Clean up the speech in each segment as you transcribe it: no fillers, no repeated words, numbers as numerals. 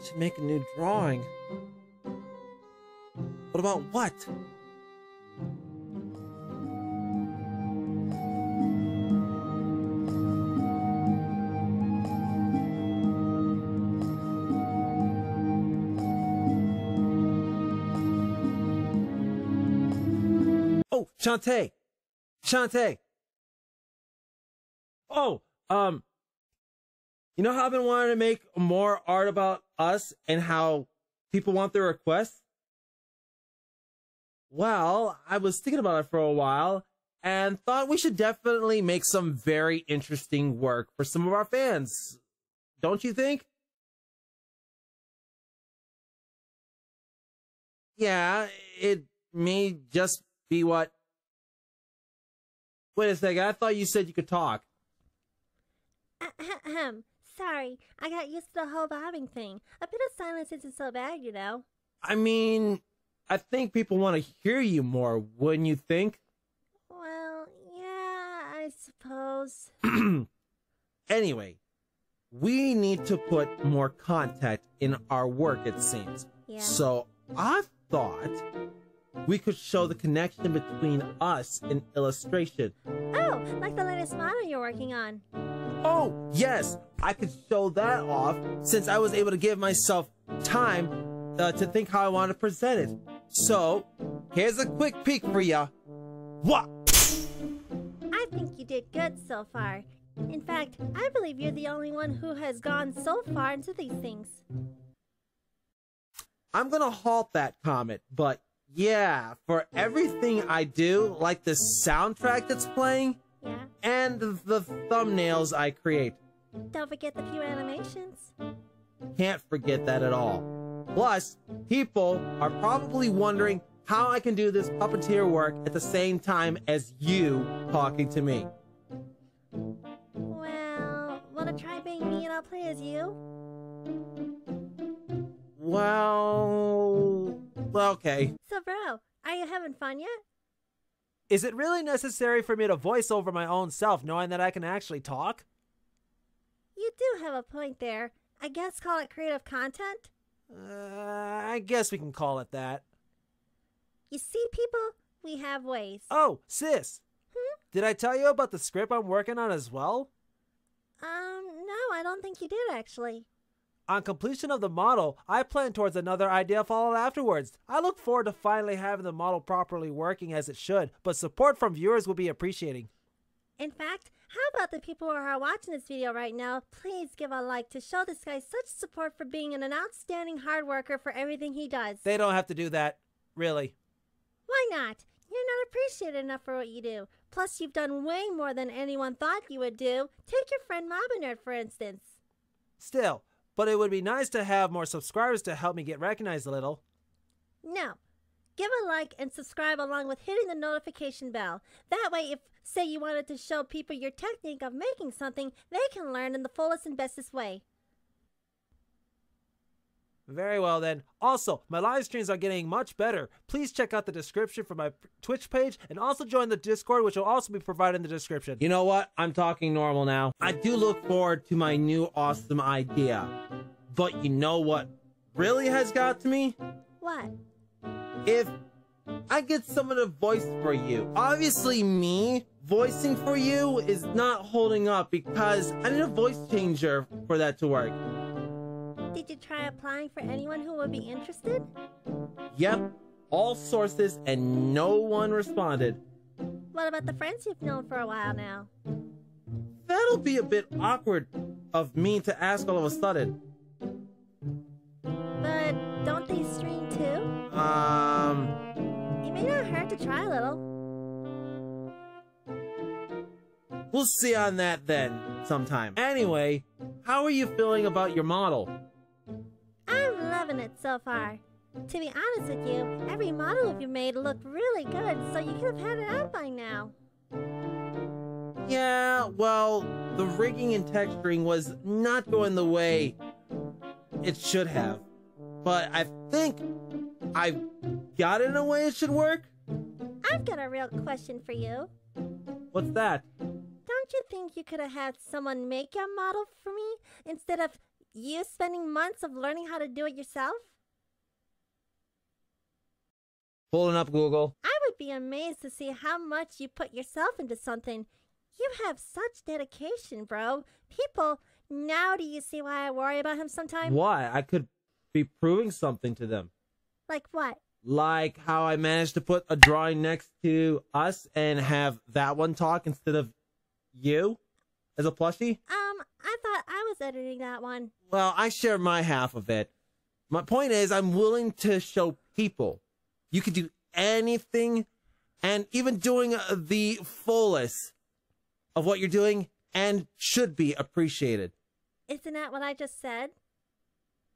should make a new drawing. What about what? Oh, Shantae! Shantae! Oh, you know how I've been wanting to make more art about us and how people want their requests? Well, I was thinking about it for a while and thought we should definitely make some very interesting work for some of our fans. Don't you think? Yeah, it may just be what... Wait a second, I thought you said you could talk. Sorry, I got used to the whole bobbing thing. A bit of silence isn't so bad, you know. I mean, I think people want to hear you more, wouldn't you think? Well, yeah, I suppose. Anyway, we need to put more content in our work, it seems. Yeah. So I thought we could show the connection between us and illustration. Oh, like the latest model you're working on. Oh, yes, I could show that off since I was able to give myself time to think how I want to present it. So, here's a quick peek for ya. What? I think you did good so far. In fact, I believe you're the only one who has gone so far into these things. I'm gonna halt that comment, but yeah, for everything I do, like the soundtrack that's playing, Yeah. and the thumbnails I create. Don't forget the few animations. Can't forget that at all. Plus, people are probably wondering how I can do this puppeteer work at the same time as you talking to me. Well, wanna try being me and I'll play as you? Well, okay. So, bro, are you having fun yet? Is it really necessary for me to voice over my own self knowing that I can actually talk? You do have a point there. I guess call it creative content? I guess we can call it that. You see, people, we have ways. Oh, sis. Did I tell you about the script I'm working on as well? No, I don't think you did, actually. On completion of the model, I plan towards another idea followed afterwards. I look forward to finally having the model properly working as it should, but support from viewers will be appreciating. In fact, how about the people who are watching this video right now, please give a like to show this guy such support for being an outstanding hard worker for everything he does. They don't have to do that, really. Why not? You're not appreciated enough for what you do. Plus, you've done way more than anyone thought you would do. Take your friend Mobinerd, for instance. Still, but it would be nice to have more subscribers to help me get recognized a little. No. Give a like and subscribe along with hitting the notification bell. That way, if, say, you wanted to show people your technique of making something, they can learn in the fullest and bestest way. Very well then. Also, my live streams are getting much better. Please check out the description for my Twitch page and also join the Discord, which will also be provided in the description. You know what? I'm talking normal now. I do look forward to my new awesome idea. But you know what really has got to me? What? If I get someone to voice for you. Obviously me voicing for you is not holding up because I need a voice changer for that to work. Did you try applying for anyone who would be interested? Yep, all sources and no one responded. What about the friends you've known for a while now? That'll be a bit awkward of me to ask all of a sudden. But don't they stream too? It may not hurt to try a little. We'll see on that then, sometime. Anyway, how are you feeling about your model? I'm loving it so far. To be honest with you, every model you made looked really good, so you could have had it out by now. Yeah, well, the rigging and texturing was not going the way it should have. But I think I've got it in a way it should work. I've got a real question for you. What's that? Don't you think you could have had someone make your model for me instead of you spending months of learning how to do it yourself? Pulling up Google. I would be amazed to see how much you put yourself into something. You have such dedication, bro. People, now do you see why I worry about him sometimes? Why? I could be proving something to them. Like what? Like how I managed to put a drawing next to us and have that one talk instead of you as a plushie. I thought I was editing that one. Well, I share my half of it. My point is, I'm willing to show people you can do anything, and even doing the fullest of what you're doing and should be appreciated. Isn't that what I just said?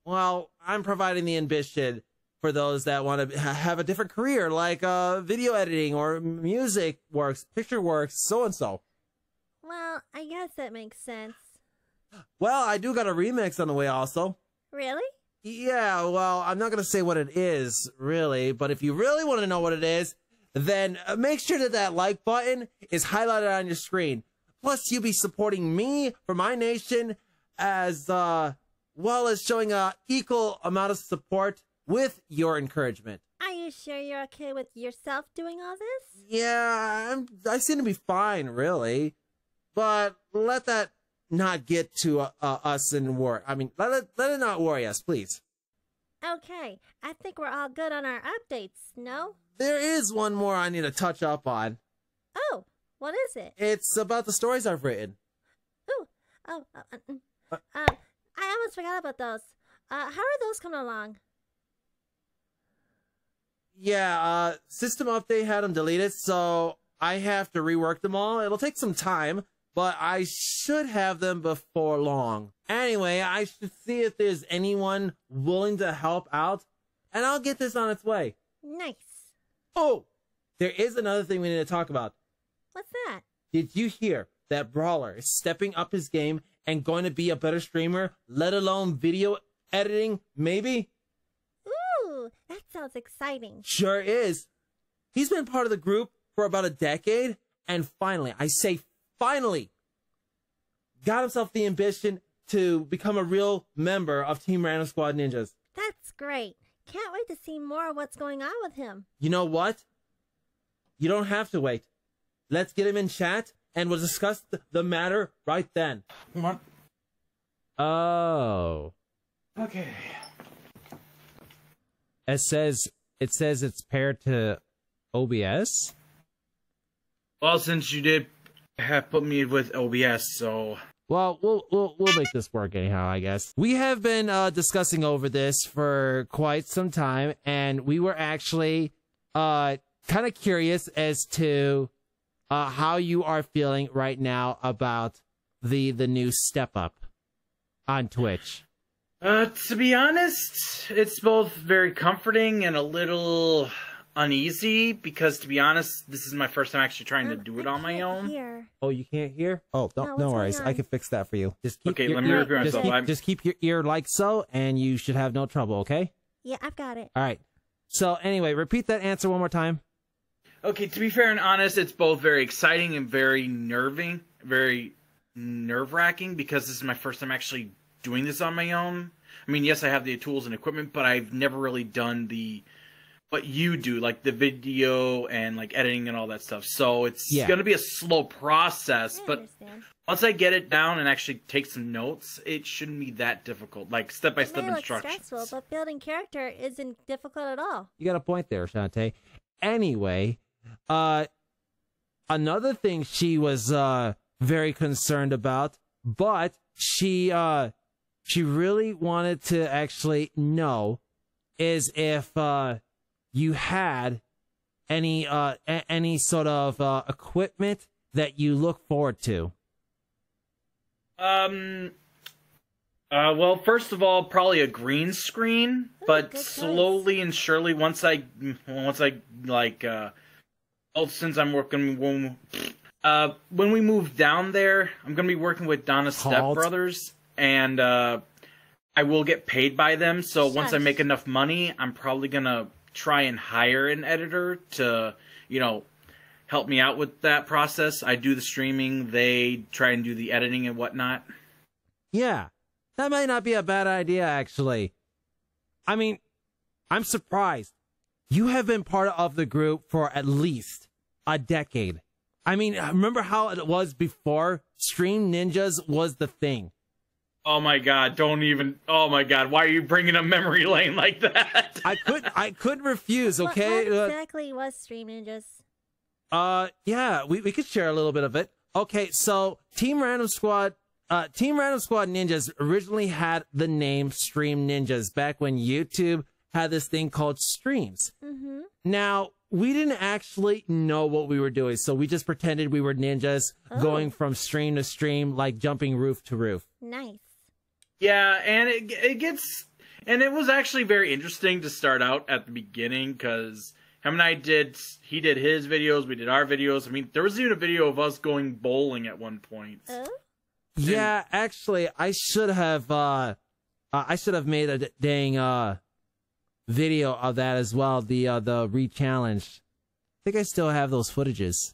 Well, I'm providing the ambition for those that want to have a different career, like video editing or music works, picture works, so-and-so. Well, I guess that makes sense. Well, I do got a remix on the way also. Really? Yeah, well, I'm not going to say what it is, really, but if you really want to know what it is, then make sure that that like button is highlighted on your screen. Plus, you'll be supporting me for my nation as well as showing an equal amount of support with your encouragement. Are you sure you're okay with yourself doing all this? Yeah, I seem to be fine, really. But let that not get to us and worry. I mean, let it not worry us, please. Okay, I think we're all good on our updates, no? There is one more I need to touch up on. Oh, what is it? It's about the stories I've written. Ooh, I almost forgot about those. How are those coming along? Yeah, system update had them deleted, so I have to rework them all. It'll take some time, but I should have them before long. Anyway, I should see if there's anyone willing to help out, and I'll get this on its way. Nice. Oh, there is another thing we need to talk about. What's that? Did you hear that Brawler is stepping up his game and going to be a better streamer, let alone video editing, maybe? Ooh, that sounds exciting. Sure is. He's been part of the group for about a decade, and finally, I say finally, got himself the ambition to become a real member of Team Random Squad Ninjas. That's great. Can't wait to see more of what's going on with him. You know what? You don't have to wait. Let's get him in chat, and we'll discuss the matter right then. Come on. Oh. Okay. It says it's paired to OBS. Well, since you did have put me with OBS, so Well, we'll make this work anyhow, I guess. We have been discussing over this for quite some time, and we were actually kind of curious as to how you are feeling right now about the new step up on Twitch. To be honest, it's both very comforting and a little uneasy because, to be honest, this is my first time actually trying to do it on my own. Here. Oh, you can't hear? Oh, no worries. I can fix that for you. Just keep Okay, let me repeat myself. Just keep your ear like so, and you should have no trouble, okay? Yeah, I've got it. All right. So, anyway, repeat that answer one more time. Okay, to be fair and honest, it's both very exciting and very nerve-wracking because this is my first time actually doing this on my own. I mean, yes, I have the tools and equipment, but I've never really done what you do, like the video and like editing and all that stuff. So it's going to be a slow process, but once I get it down and actually take some notes, it shouldn't be that difficult. Like step-by-step instructions. It's stressful, but building character isn't difficult at all. You got a point there, Shantae. Anyway, another thing she was very concerned about, but she really wanted to actually know is if you had any sort of equipment that you look forward to. Well, first of all, probably a green screen, but slowly and surely, once I like, since I'm working when we move down there, I'm gonna be working with Donna's stepbrothers, and I will get paid by them. So once I make enough money, I'm probably gonna try and hire an editor to, help me out with that process. I do the streaming, they try and do the editing and whatnot. Yeah. That might not be a bad idea, actually. I mean, I'm surprised. You have been part of the group for at least a decade. I mean, remember how it was before Stream Ninjas was the thing? Oh my god, don't even... Oh my god, why are you bringing up memory lane like that? I couldn't refuse, okay? What exactly was Stream Ninjas? Yeah, we could share a little bit of it. Okay, so Team Random Squad Ninjas originally had the name Stream Ninjas back when YouTube had this thing called streams. Mm-hmm. Now, we didn't actually know what we were doing, so we just pretended we were ninjas going from stream to stream, like jumping roof to roof. Nice. Yeah, and it was actually very interesting to start out at the beginning, because him and I he did his videos, we did our videos. I mean, there was even a video of us going bowling at one point. Yeah, actually, I should have made a dang video of that as well. The re-challenge. I think I still have those footages.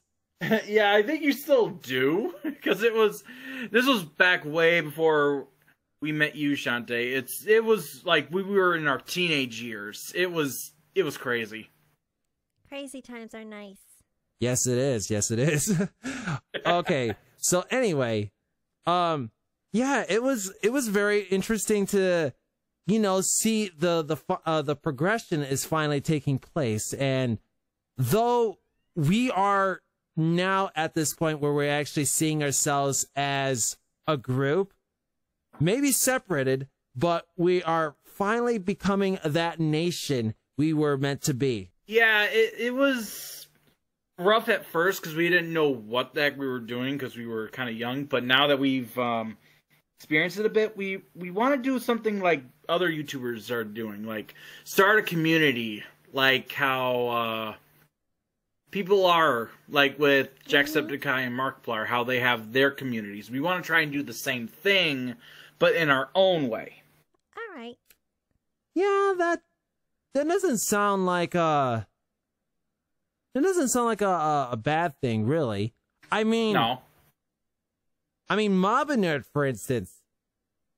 Yeah, I think you still do, because this was back way before we met you, Shantae. It was like we were in our teenage years. It was crazy. Crazy times are nice. Yes, it is. Yes, it is. Okay, so anyway, yeah, it was very interesting to, you know, see the progression is finally taking place, and though we are now at this point where we're actually seeing ourselves as a group, maybe separated, but we are finally becoming that nation we were meant to be. Yeah, it was rough at first because we didn't know what the heck we were doing because we were kind of young. But now that we've experienced it a bit, we want to do something like other YouTubers are doing, like start a community, like how people are, like with Jacksepticeye and Markiplier, how they have their communities. We want to try and do the same thing, but in our own way. All right. Yeah, that doesn't sound like a bad thing, really. I mean, no. I mean, Mobinerd, for instance,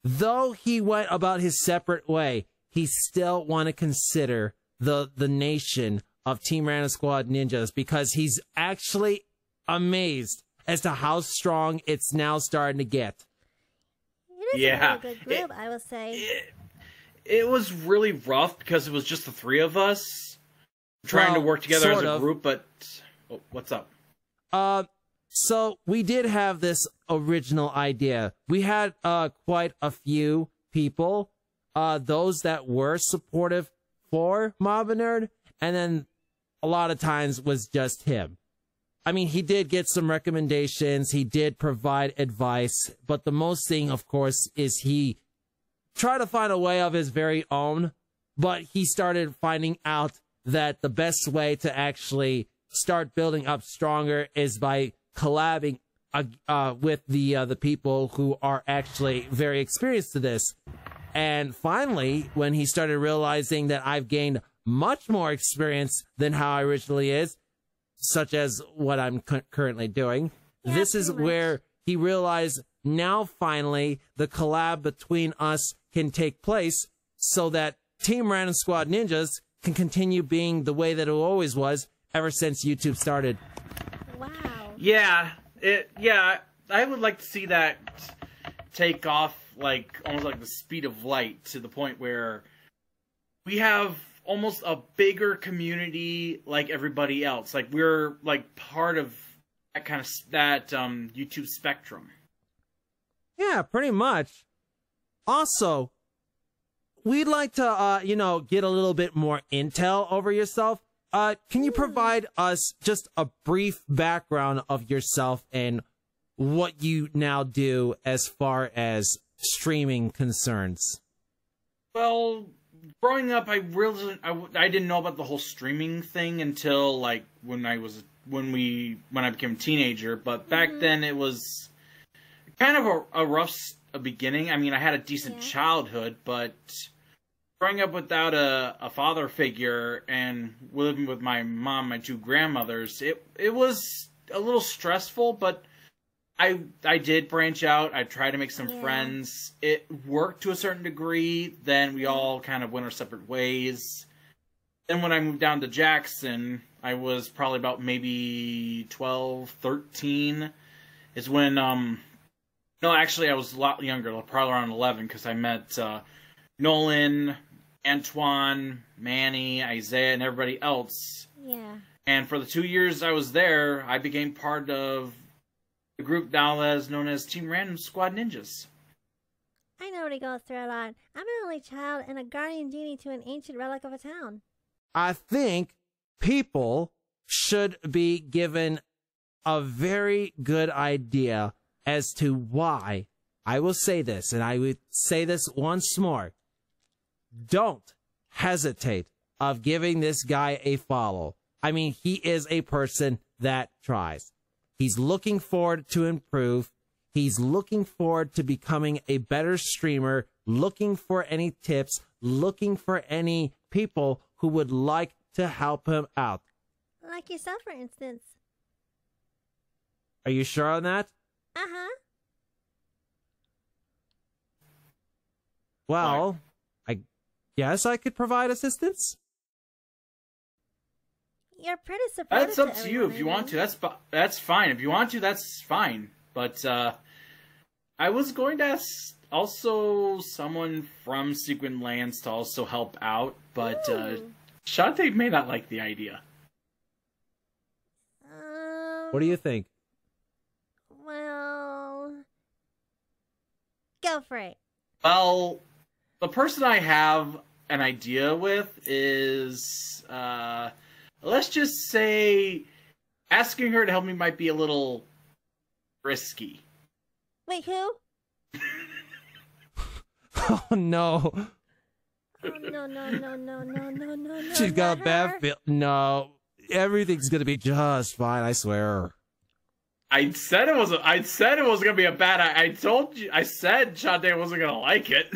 though he went about his separate way, he still want to consider the nation of Team Random Squad Ninjas because he's actually amazed as to how strong it's now starting to get. It is a really good group, I will say. It was really rough because it was just the three of us trying to work together as a group, but... Oh, what's up? So we did have this original idea. We had quite a few people, those that were supportive for Mobinerd, and then a lot of times was just him. I mean, he did get some recommendations, he did provide advice, but the most thing, of course, is he tried to find a way of his very own, but he started finding out that the best way to actually start building up stronger is by collabing with the people who are actually very experienced to this. And finally, when he started realizing that I've gained much more experience than how I originally is, such as what I'm currently doing, this is where he realized now finally the collab between us can take place so that Team Random Squad Ninjas can continue being the way that it always was ever since YouTube started. Wow. Yeah, I would like to see that take off like almost like the speed of light to the point where we have almost a bigger community like everybody else. Like we're like part of that kind of YouTube spectrum. Yeah, pretty much. Also, we'd like to, you know, get a little bit more intel over yourself. Can you provide us just a brief background of yourself and what you now do as far as streaming concerns? Well, growing up, I didn't know about the whole streaming thing until like when I became a teenager. But back then, it was kind of a rough beginning. I mean, I had a decent childhood, but growing up without a father figure and living with my mom, my two grandmothers, it was a little stressful. But I did branch out. I tried to make some friends. It worked to a certain degree. Then we all kind of went our separate ways. Then when I moved down to Jackson, I was probably about maybe 12, 13. Is when, no, actually I was a lot younger, probably around 11, because I met Nolan, Antoine, Manny, Isaiah, and everybody else. Yeah. And for the 2 years I was there, I became part of the group now that is known as Team Random Squad Ninjas. I know what he goes through a lot. I'm an only child and a guardian genie to an ancient relic of a town. I think people should be given a very good idea as to why. I will say this, and I would say this once more. Don't hesitate of giving this guy a follow. I mean, he is a person that tries. He's looking forward to improve. He's looking forward to becoming a better streamer, looking for any tips, looking for any people who would like to help him out. Like yourself, for instance. Are you sure on that? Uh-huh. Well, I guess I could provide assistance. You're pretty supportive. That's up to you. If you want to, that's fine. If you want to, that's fine. But I was going to ask also someone from Sequin Lands to also help out, but Shantae may not like the idea. What do you think? Well, go for it. Well, the person I have an idea with is, let's just say, asking her to help me might be a little risky. Wait, who? Oh, no. Oh, no. She's got a not bad her. feel. No, everything's going to be just fine, I swear. I said it was gonna be a bad. I said Shantae wasn't gonna like it.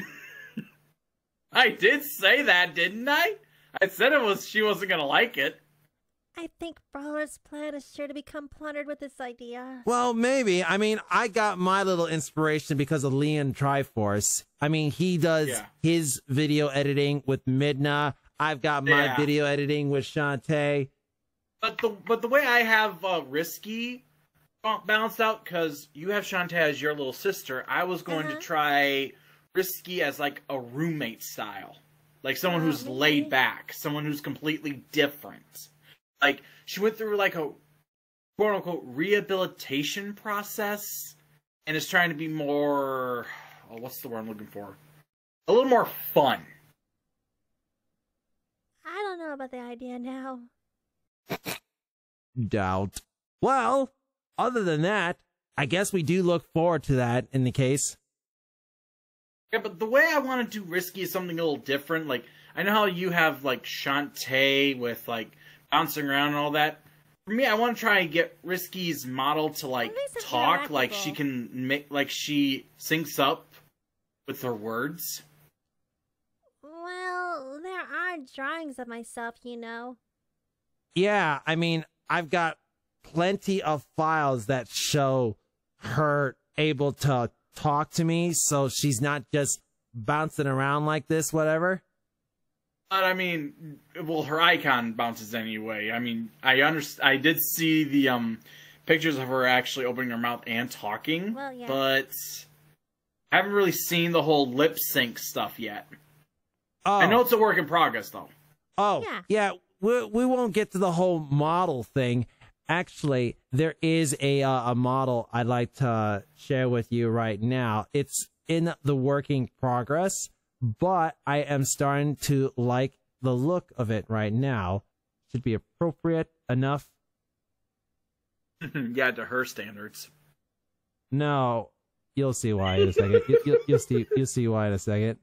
I did say that, didn't I? I said she wasn't gonna like it. I think Brawler's plan is sure to become plundered with this idea. Well, maybe. I mean, I got my little inspiration because of Leon Triforce. I mean, he does his video editing with Midna. I've got my video editing with Shantae. But the way I have Risky balanced out, because you have Shantae as your little sister, I was going to try Risky as like a roommate style. Like someone who's laid back, someone who's completely different. Like, she went through like a quote-unquote rehabilitation process and is trying to be more, what's the word I'm looking for? A little more fun. I don't know about the idea now. Doubt. Well, other than that, I guess we do look forward to that in the case. Yeah, but the way I want to do Risky is something a little different. Like, I know how you have, like, Shantae with, like, bouncing around and all that. For me, I want to try and get Risky's model to, like, talk. Like, she can make, like, she syncs up with her words. Well, there are drawings of myself, you know. Yeah, I mean, I've got plenty of files that show her able to talk to me, so she's not just bouncing around like this, whatever. But I mean, well, her icon bounces anyway. I mean, I did see the pictures of her actually opening her mouth and talking, but I haven't really seen the whole lip sync stuff yet. I know it's a work in progress, though. Oh, yeah, we won't get to the whole model thing. Actually, there is a model I'd like to share with you right now. It's in the working progress, but I am starting to like the look of it right now. Should be appropriate enough. Yeah, to her standards. No, you'll see why in a second. You'll see why in a second.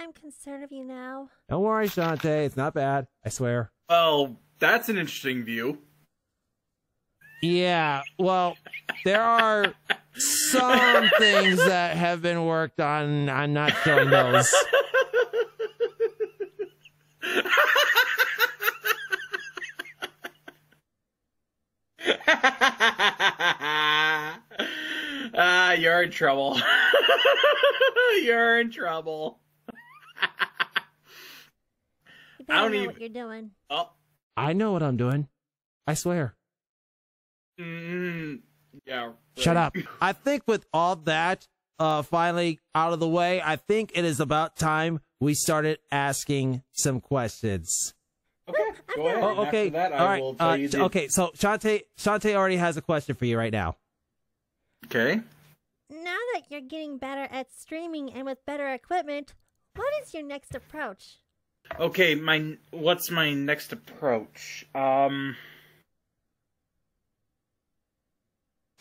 I'm concerned of you now. Don't worry, Shantae. It's not bad. I swear. Oh, that's an interesting view. Yeah, well, there are some things that have been worked on. I'm not showing those. You're in trouble. You're in trouble. You better know what you're doing. Oh. I know what I'm doing. I swear. Yeah. Right. Shut up. I think with all that finally out of the way, I think it is about time we started asking some questions. Okay, go ahead. Oh, okay. After that, all right. I will tell you okay, so Shantae already has a question for you right now. Okay. Now that you're getting better at streaming and with better equipment, what is your next approach? Okay, what's my next approach? I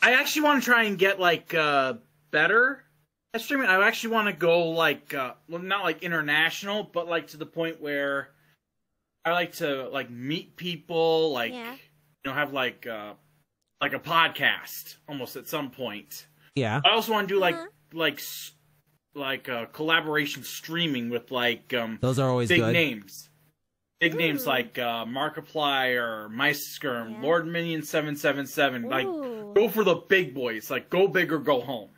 actually want to try and get better at streaming. I actually want to go well, not like international, but like to the point where I like to meet people, have like a podcast almost at some point. Yeah. I also want to do collaboration streaming with those are always big good. names. Big names like Markiplier or Meiskern, Lord Minion 777. Go for the big boys. Go big or go home.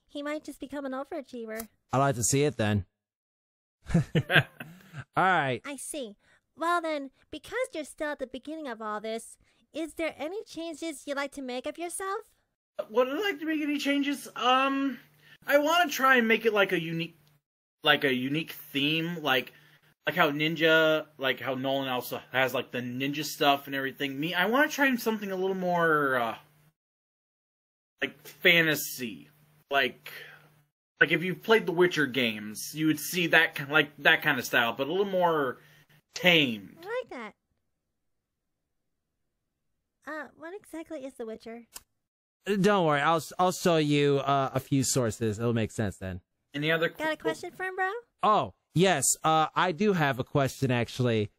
He might just become an overachiever. I'd like to see it then. All right. I see. Well then, because you're still at the beginning of all this, is there any changes you'd like to make of yourself? Would I like to make any changes? I want to try and make it a unique theme, like how Ninja, how Nolan also has the ninja stuff and everything. I want to try something a little more fantasy, like if you've played the Witcher games, you would see that kind of style, but a little more tamed. I like that. What exactly is The Witcher? Don't worry, I'll show you a few sources. It'll make sense then. Any other? Got a question for him, bro? Oh, yes. I do have a question actually.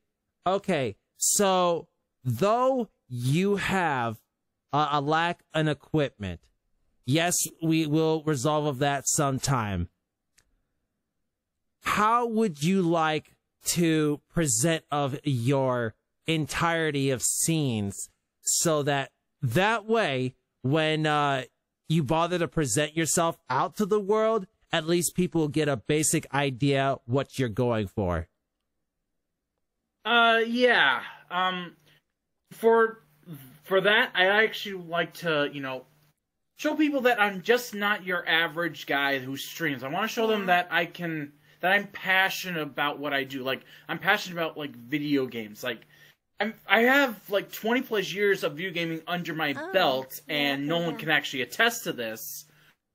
Okay, so though you have a lack in equipment, yes, we will resolve of that sometime. How would you like to present of your entirety of scenes so that way when you bother to present yourself out to the world, at least people will get a basic idea what you're going for? Yeah. For that, I actually like to, show people that I'm just not your average guy who streams. I want to show them that I'm passionate about what I do. I'm passionate about video games. I have 20 plus years of video gaming under my belt, and Nolan can actually attest to this.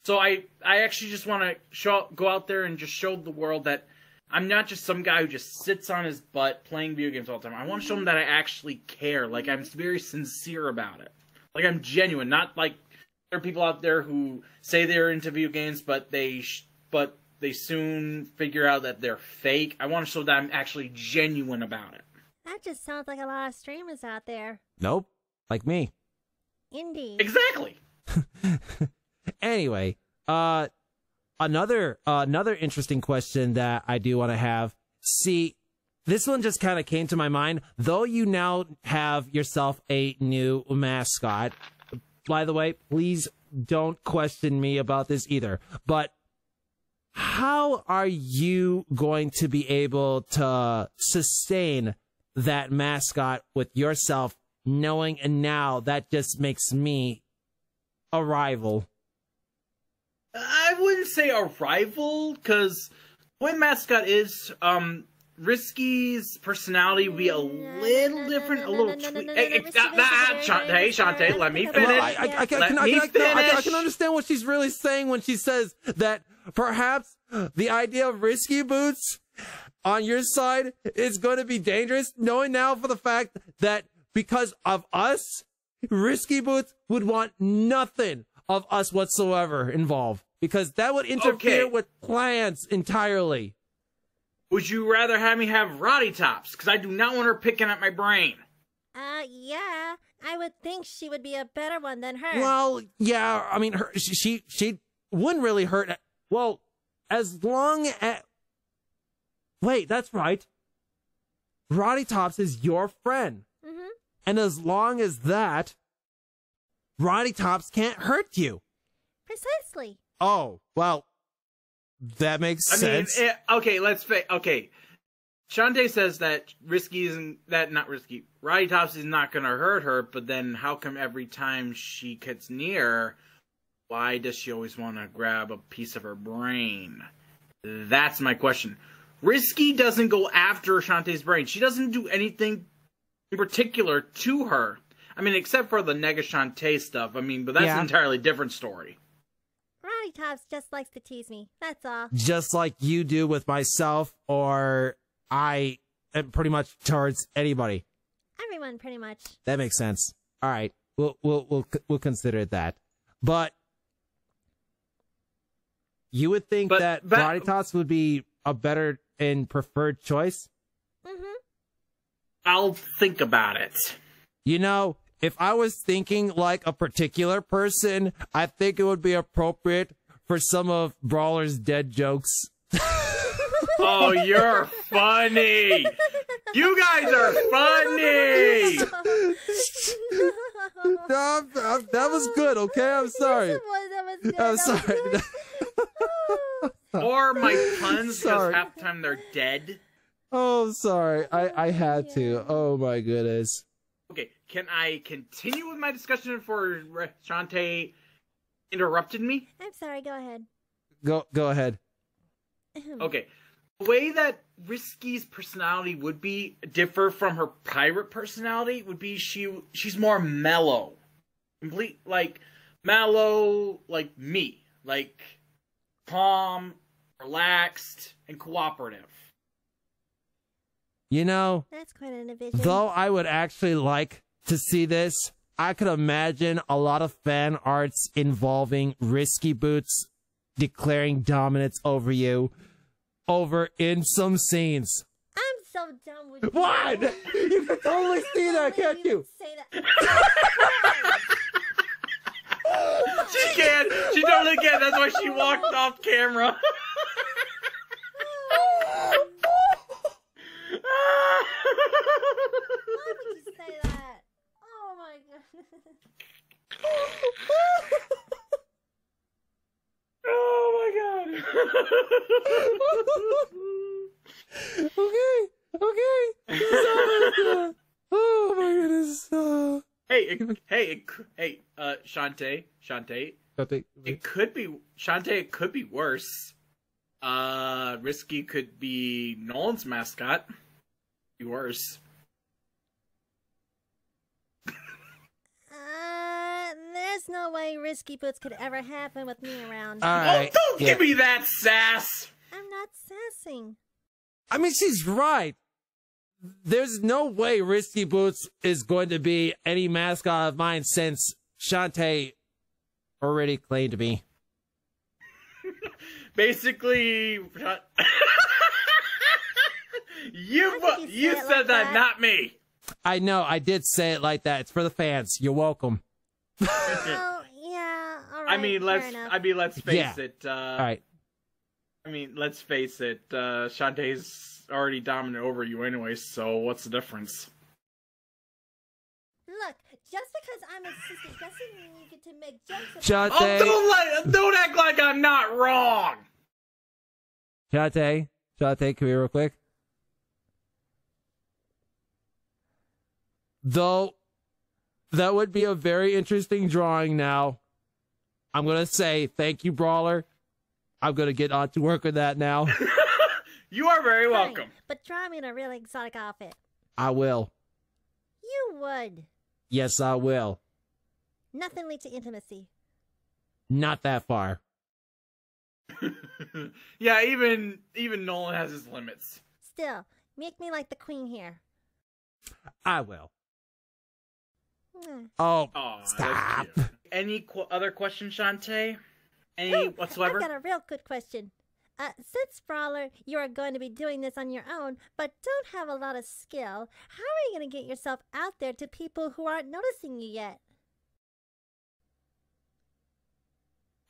So I actually just want to go out there and just show the world that I'm not just some guy who just sits on his butt playing video games all the time. I want to show them that I actually care. I'm very sincere about it. I'm genuine. Not there are people out there who say they're into video games, but they soon figure out that they're fake. I want to show that I'm actually genuine about it. That just sounds like a lot of streamers out there. Nope, like me. Indeed. Exactly. Anyway, another interesting question that I do want to have. See, this one just kind of came to my mind. Though you now have yourself a new mascot. By the way, please don't question me about this either. But how are you going to be able to sustain that mascot with yourself, knowing and now that just makes me a rival? I wouldn't say a rival, because the way mascot is, Risky's personality would be a little different, a little tweak. Hey, Shantae, let me finish. Well, I can understand what she's really saying when she says that perhaps the idea of Risky Boots on your side is going to be dangerous, knowing now for the fact that because of us, Risky Boots would want nothing of us whatsoever involved, because that would interfere with plans entirely. Would you rather have me have Roddy Tops? Because I do not want her picking at my brain. Yeah. I would think she would be a better one than her. Well, yeah, I mean, she wouldn't really hurt. Well, as long as... Wait, that's right. Roddy Tops is your friend. Mm-hmm. And as long as that, Roddy Tops can't hurt you. Precisely. Oh, well, that makes sense. Okay, okay. Shantae says that Roddy Tops is not gonna hurt her, but then how come every time she gets near, why does she always want to grab a piece of her brain? That's my question. Risky doesn't go after Shantae's brain. She doesn't do anything in particular to her. I mean, except for the Nega Shantae stuff. I mean, but that's an entirely different story. Roddy Tops just likes to tease me. That's all. Just like you do with myself, or I am pretty much towards anybody. Everyone, pretty much. That makes sense. All right, we'll consider that. But you would think that Roddy Tops would be a better and preferred choice? Mm-hmm. I'll think about it. You know, if I was thinking like a particular person, I think it would be appropriate for some of Brawler's dead jokes. Oh, you're funny! You guys are funny! No, that was good, okay? I'm sorry. That was good. I'm sorry. Or my puns, because half the time they're dead. Oh, sorry. I had to. Oh, my goodness. Okay, can I continue with my discussion before Shantae interrupted me? I'm sorry, go ahead. Go ahead. Okay. The way that Risky's personality would be differ from her pirate personality would be she's more mellow. Mellow like me. Like calm, relaxed, and cooperative. You know, that's quite an division. Though I would actually like to see this, I could imagine a lot of fan arts involving Risky Boots declaring dominance over you in some scenes. I'm so done with you. What? You can totally see that, can't you? Say that. She can. She totally can. That's why she walked off camera. Why would you say that? Oh my god. Oh my god. Okay. Oh my goodness. Hey, Shantae. It could be worse. Risky could be Nolan's mascot. Be worse. There's no way Risky Boots could ever happen with me around. Right. Don't give me that sass! I'm not sassing. I mean, she's right. There's no way Risky Boots is going to be any mascot of mine since Shantae already claimed me. Basically, you said that, not me. I know, I did say it like that. It's for the fans. You're welcome. Oh, yeah, all right. let's face it. All right. I mean, let's face it. Shantae's already dominant over you anyway, so what's the difference? Look, just because I'm a sister doesn't mean you get to make jokes about Don't act like I'm not wrong! Shantae, come here real quick. Though, that would be a very interesting drawing now. I'm going to say thank you, Brawler. I'm going to get on to work with that now. You are very welcome. Fine, but draw me in a real exotic outfit. I will. You would. Yes, I will. Nothing leads to intimacy. Not that far. Yeah, even Nolan has his limits. Still, make me like the queen here. I will. Oh, stop. Any other questions, Shantae? Any whatsoever? I've got a real good question. Since Brawler, you are going to be doing this on your own, but don't have a lot of skill, how are you going to get yourself out there to people who aren't noticing you yet?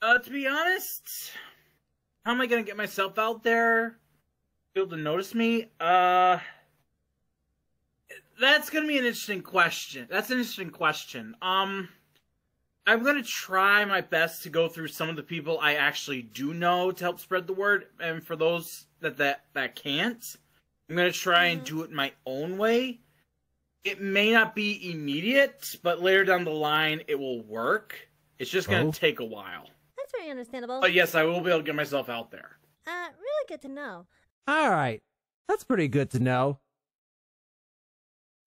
To be honest, how am I going to get myself out there? People to notice me? That's going to be an interesting question. That's an interesting question. I'm going to try my best to go through some of the people I actually do know to help spread the word. And for those that can't, I'm going to try and do it my own way. It may not be immediate, but later down the line, it will work. It's just going to take a while. That's very understandable. But yes, I will be able to get myself out there. Really good to know. All right. That's pretty good to know.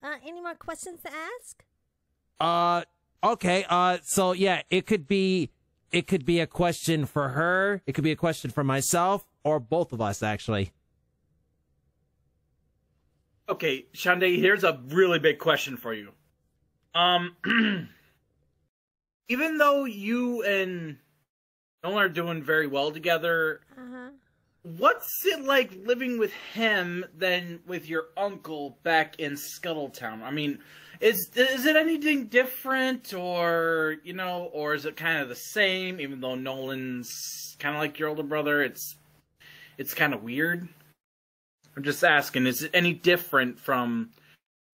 Any more questions to ask? Okay. So yeah, it could be a question for her. It could be a question for myself, or both of us, actually. Okay, Shantae, here's a really big question for you. Even though you and Nolan are doing very well together, what's it like living with him than with your uncle back in Scuttletown? I mean, is it anything different, or or is it kind of the same? Even though Nolan's kind of like your older brother, it's kind of weird. I'm just asking, is it any different from,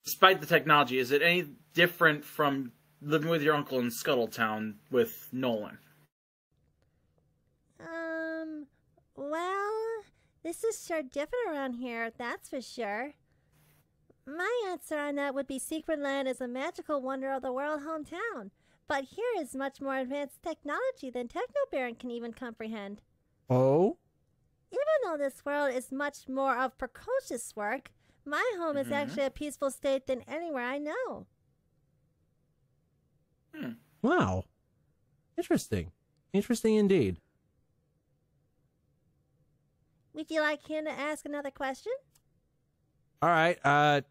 despite the technology, is it any different from living with your uncle in Scuttletown with Nolan? Well, this is sure different around here, that's for sure. My answer on that would be Secretland is a magical wonder of the world hometown. But here is much more advanced technology than Techno Baron can even comprehend. Oh? Even though this world is much more of precocious work, my home is actually a peaceful state than anywhere I know. Wow. Interesting. Interesting indeed. Would you like him to ask another question? All right.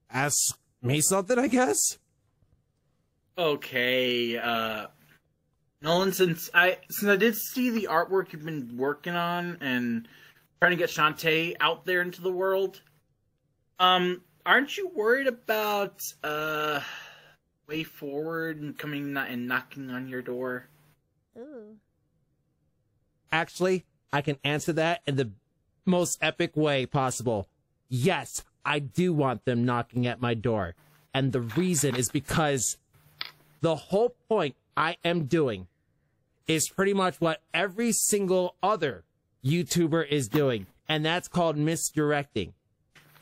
Ask me something, I guess? Okay, Nolan, since I did see the artwork you've been working on and trying to get Shantae out there into the world, aren't you worried about way forward and coming and knocking on your door? Ooh. Actually, I can answer that in the most epic way possible. Yes, I do want them knocking at my door. And the reason is because the whole point I am doing is pretty much what every single other YouTuber is doing, and that's called misdirecting.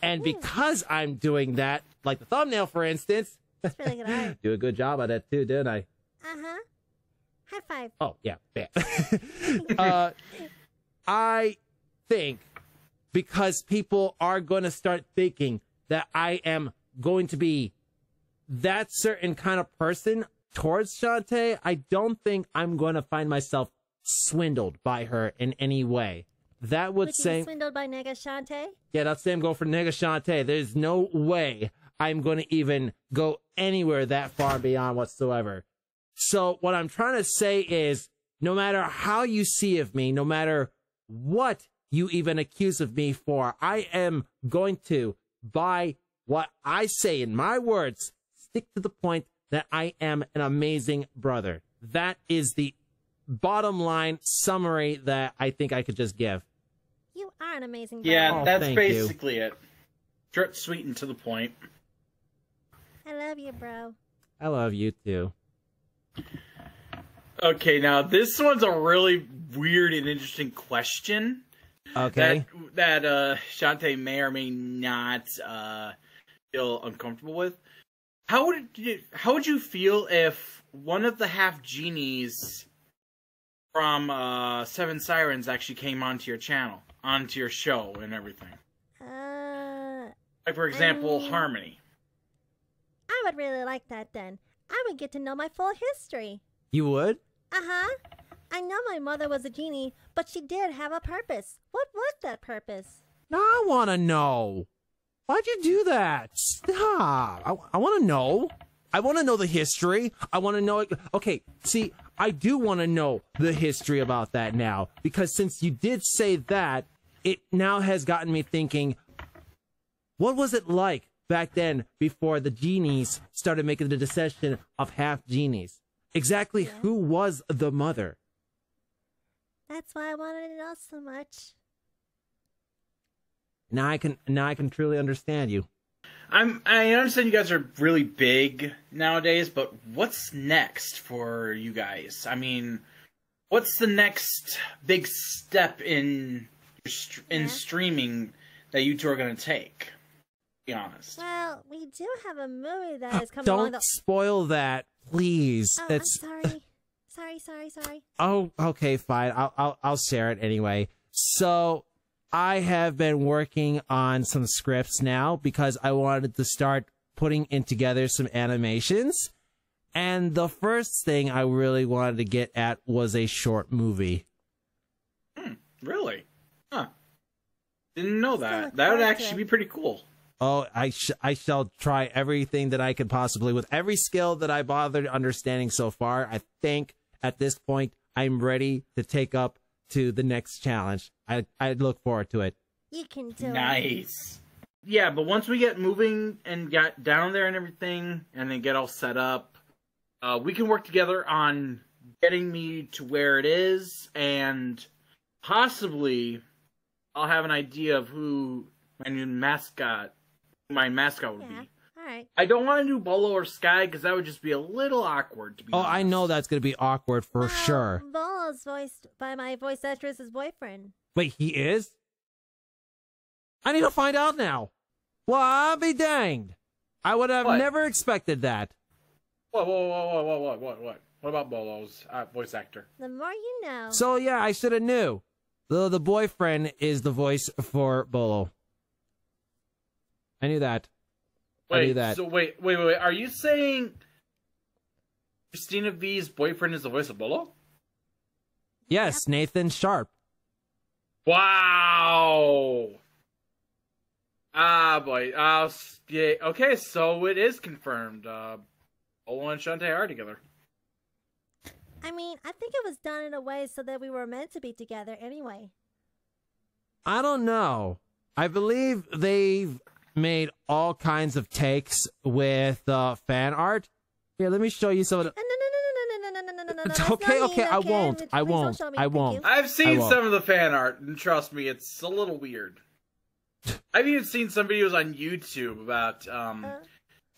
And because I'm doing that, like the thumbnail, for instance, That's really good art. do a good job on that too, didn't I? High five. Oh, yeah. I think because people are going to start thinking that I am going to be that certain kind of person towards Shantae, I don't think I'm going to find myself swindled by her in any way. That would say... You swindled by Nega Shantae? Yeah, that's the same go for Nega Shantae. There's no way I'm going to even go anywhere that far beyond whatsoever. So what I'm trying to say is, no matter how you see of me, no matter what you even accuse of me for, I am going to, by what I say in my words, stick to the point that I am an amazing brother. That is the bottom line summary that I think I could just give. You are an amazing brother. Yeah, that's thank basically it. Short, sweet, and to the point. I love you, bro. I love you too. Okay, now this one's a really weird and interesting question. Okay. That Shantae may or may not feel uncomfortable with. How would you feel if one of the half genies from Seven Sirens actually came onto your channel, onto your show and everything? Like, for example, Harmony. I would really like that then. I would get to know my full history. You would? Uh-huh. I know my mother was a genie, but she did have a purpose. What was that purpose? Now I want to know. Why'd you do that? Stop. I want to know. I want to know the history. I want to know it. Okay, see, I do want to know the history about that now. Because since you did say that, it now has gotten me thinking, what was it like back then before the genies started making the decision of half genies? Exactly who was the mother? That's why I wanted to know so much. Now I can truly understand you. I understand you guys are really big nowadays, but what's next for you guys? I mean, what's the next big step in streaming that you two are going to take? To be honest. Well, we do have a movie that is coming along. Don't spoil that, please. Oh, That's... I'm sorry. Sorry. Oh, okay, fine. I'll share it anyway. So, I have been working on some scripts now because I wanted to start putting in together some animations. And the first thing I really wanted to get at was a short movie. Really? Huh. Didn't know that. That would actually be pretty cool. Oh, I shall try everything that I could possibly. With every skill that I bothered understanding so far, I think at this point I'm ready to take up to the next challenge. I look forward to it. You can do it. Nice. Yeah, but once we get moving and get down there and everything, and then get all set up, we can work together on getting me to where it is, and possibly I'll have an idea of who my mascot would be. All right. I don't want to do Bolo or Sky because that would just be a little awkward to be honest. I know that's going to be awkward for sure. Bolo's voiced by my voice actress's boyfriend. Wait, he is? I need to find out now. Well, I'll be danged. I would have never expected that. What? What about Bolo's voice actor? The more you know. So, yeah, I should have knew. The boyfriend is the voice for Bolo. I knew that. I knew that. So wait. Are you saying Christina V's boyfriend is the voice of Bolo? Yes, Nathan Sharp. Wow. Ah, boy. Yeah. Okay, so it is confirmed. Bolo and Shantae are together. I mean, I think it was done in a way so that we were meant to be together anyway. I don't know. I believe they've made all kinds of takes with fan art. Here, let me show you some of the... No. Okay, I won't. I've seen some of the fan art, and trust me, it's a little weird. I've even seen some videos on YouTube about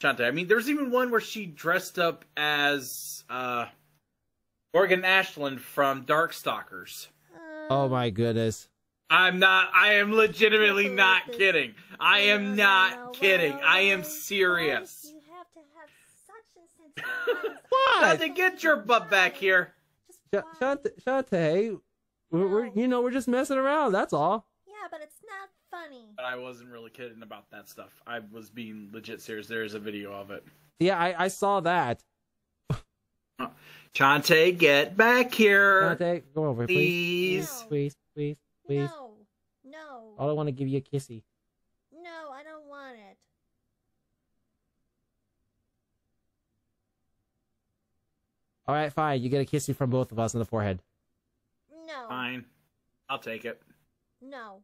Shantae. I mean, there's even one where she dressed up as Morgan Ashland from Darkstalkers. Oh my goodness. I am legitimately not kidding. I am not kidding. I am serious. You have to have such insensitive. What? Shantae, get your butt back here. Shantae, we're just messing around, that's all. Yeah, but it's not funny. But I wasn't really kidding about that stuff. I was being legit serious. There is a video of it. Yeah, I saw that. Shantae, get back here. Shantae, go over, please. Please. Please. No. I want to give you a kissy. No, I don't want it. All right, fine. You get a kissy from both of us on the forehead. No. Fine. I'll take it. No.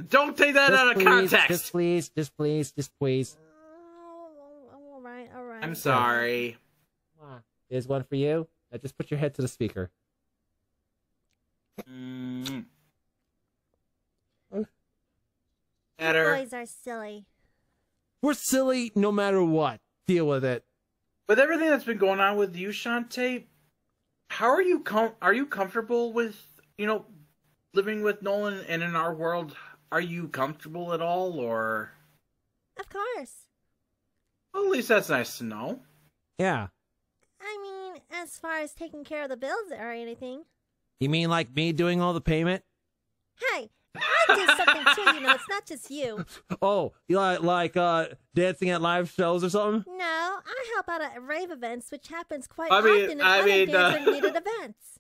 Don't take that out of context. Just please. All right. I'm sorry. Here's one for you. Now just put your head to the speaker. Better. Boys are silly. We're silly no matter what. Deal with it. With everything that's been going on with you, Shantae, how are you comfortable with, living with Nolan and in our world? Are you comfortable at all, or? Of course. Well, at least that's nice to know. Yeah. I mean, as far as taking care of the bills or anything. You mean like me doing all the payment? Hey, I do something too, it's not just you. Oh, you like dancing at live shows or something? No, I help out at rave events, which happens quite often in other dancer-needed events.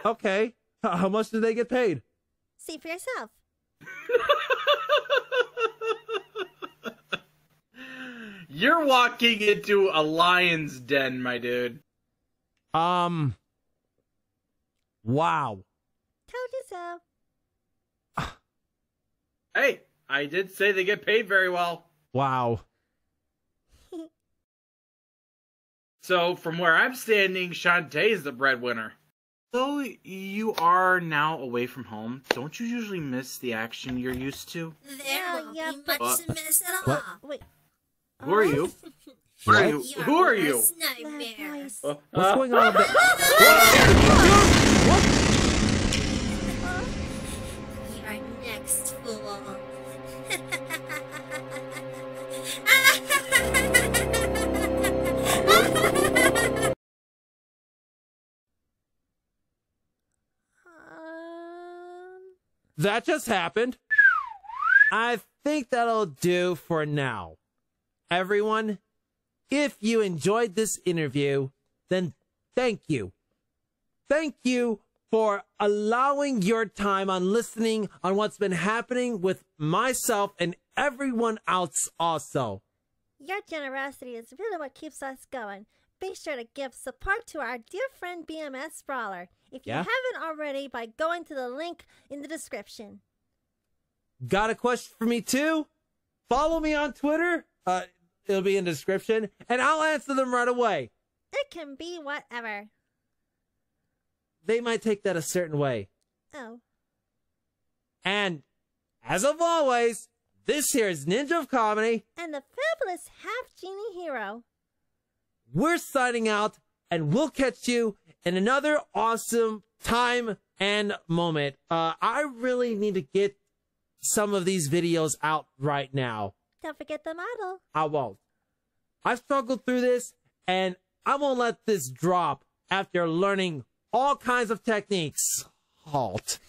Okay. How much do they get paid? See for yourself. You're walking into a lion's den, my dude. Wow. Told you so. Hey, I did say they get paid very well. Wow. So, from where I'm standing, Shantae is the breadwinner. Though you are now away from home, don't you usually miss the action you're used to? There won't be much to miss at What? all. Wait. Who are you? Who are you? Your Who are you? worst That nightmare. voice. What's going on? Your next fool. That just happened. I think that'll do for now. Everyone, if you enjoyed this interview, then thank you. Thank you for allowing your time on listening on what's been happening with myself and everyone else also. Your generosity is really what keeps us going. Be sure to give support to our dear friend BMSBrawler if you Yeah? haven't already by going to the link in the description. Got a question for me too? Follow me on Twitter. It'll be in the description, and I'll answer them right away. It can be whatever. They might take that a certain way. Oh. And as of always, this here is Ninja of Comedy. And the fabulous half-genie hero. We're signing out, and we'll catch you in another awesome time and moment. I really need to get some of these videos out right now. Don't forget the model. I won't. I've struggled through this, and I won't let this drop after learning all kinds of techniques. Halt.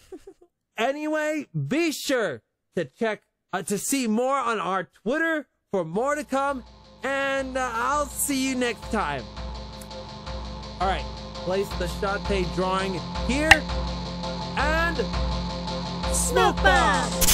Anyway, be sure to check to see more on our Twitter for more to come, and I'll see you next time. All right, place the Shantae drawing here, and smoke bomb!